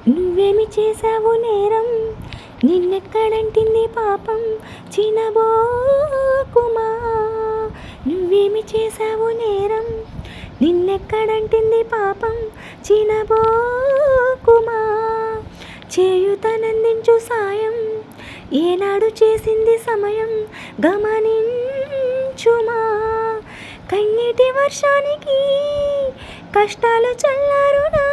నువ్వేమి చేశావు నేరం, నిన్నెక్కడంటింది పాపం, చినబోకుమా. నువ్వేమి చేశావు నేరం, నిన్నెక్కడంటింది పాపం, చినబోకుమా. చేయుతనందించు సాయం, ఏనాడు చేసింది సమయం, గమనించుమా. కన్నీటి వర్షానికి కష్టాలు చల్లారునా,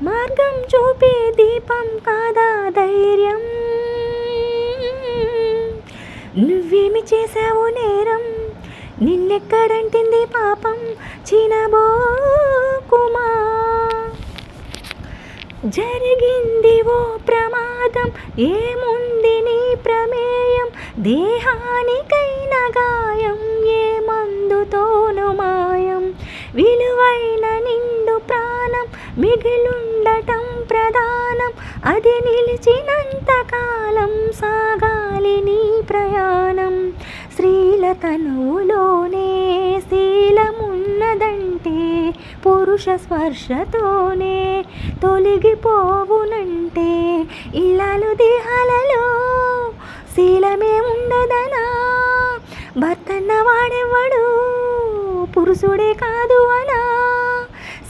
మార్గం చూపే దీపం కాదా ధైర్యం. నువ్వేమి చేశావు నేరం, నిన్నెక్కడంటింది పాపం, చినబోకుమా. జరిగింది ఓ ప్రమాదం, ఏముంది నీ ప్రమేయం, దేహానికైన గాయం ఏ మందుతోను మాయం. విలువైన నిండు ప్రాణం మిగిలుండటం ప్రధానం, అది నిలిచినంత కాలం సాగాలి నీ ప్రయాణం. స్త్రీల తనువులోనే శీలమున్నదంటే, పురుష స్పర్శతోనే తొలగిపోవునంటే, ఇల్లాలు దేహాలలో శీలమే ఉండదనా. భర్తన్న వాడెవ్వడు పురుషుడే కాదు అనా,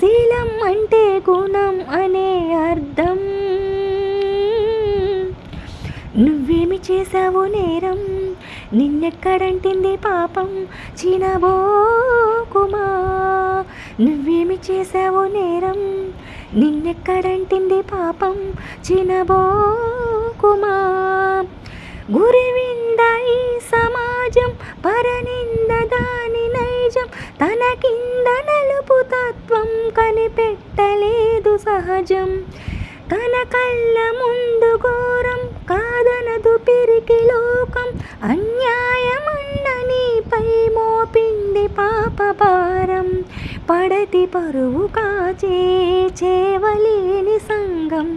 శీలం అంటే గుణం అనే అర్థం. నువ్వేమి చేశావు నేరం, నిన్నెక్కడంటింది పాపం, చినబోకుమా. నువ్వేమి చేశావు నేరం, నిన్నెక్కడంటింది పాపం, చినబోకుమా. గురివింద ఈ సమాజం, పరనింద దాని నైజం, తన కింద నలుపు తత్వం కనిపెట్టలేదు సహజం. తన కళ్ళ ముందు ఘోరం కాదనదు పిరికి లోకం, అన్యాయమన్న నీపై మోపింది పాపభారం. పడతి పరువు కాచే చేవలేని సంగం,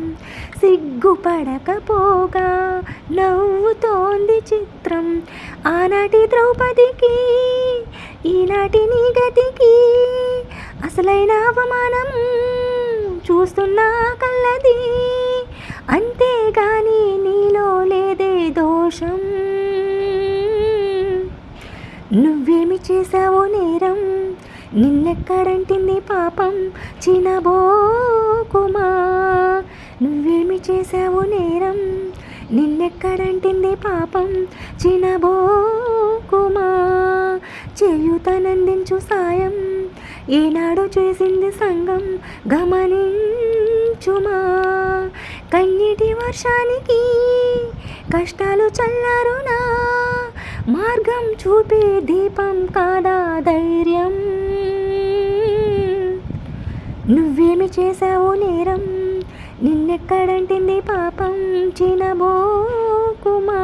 సిగ్గుపడకపోగా నవ్వుతోంది చిత్రం. ఆనాటి ద్రౌపదికి ఈనాటి నీ గతికి అసలైన అవమానం చూస్తున్నా కళ్ళది, అంతేగాని నీలో లేదే దోషం. నువ్వేమి చేశావు నేరం, నిన్నెక్కడంటింది పాపం, చినబోకుమా. నువ్వేమి చేశావు నేరం, నిన్నెక్కడంటింది పాపం, చినబోకుమా. చేయుతనందించు సాయం, ఏనాడు చేసింది సంగం, గమనించుమా. కన్నీటి వర్షానికి కష్టాలు చల్లారునా, మార్గం చూపే దీపం కాదా ధైర్యం. నువ్వేమి చేశావు నేరం, నిన్నెక్కడంటింది పాపం, చినబోకుమా.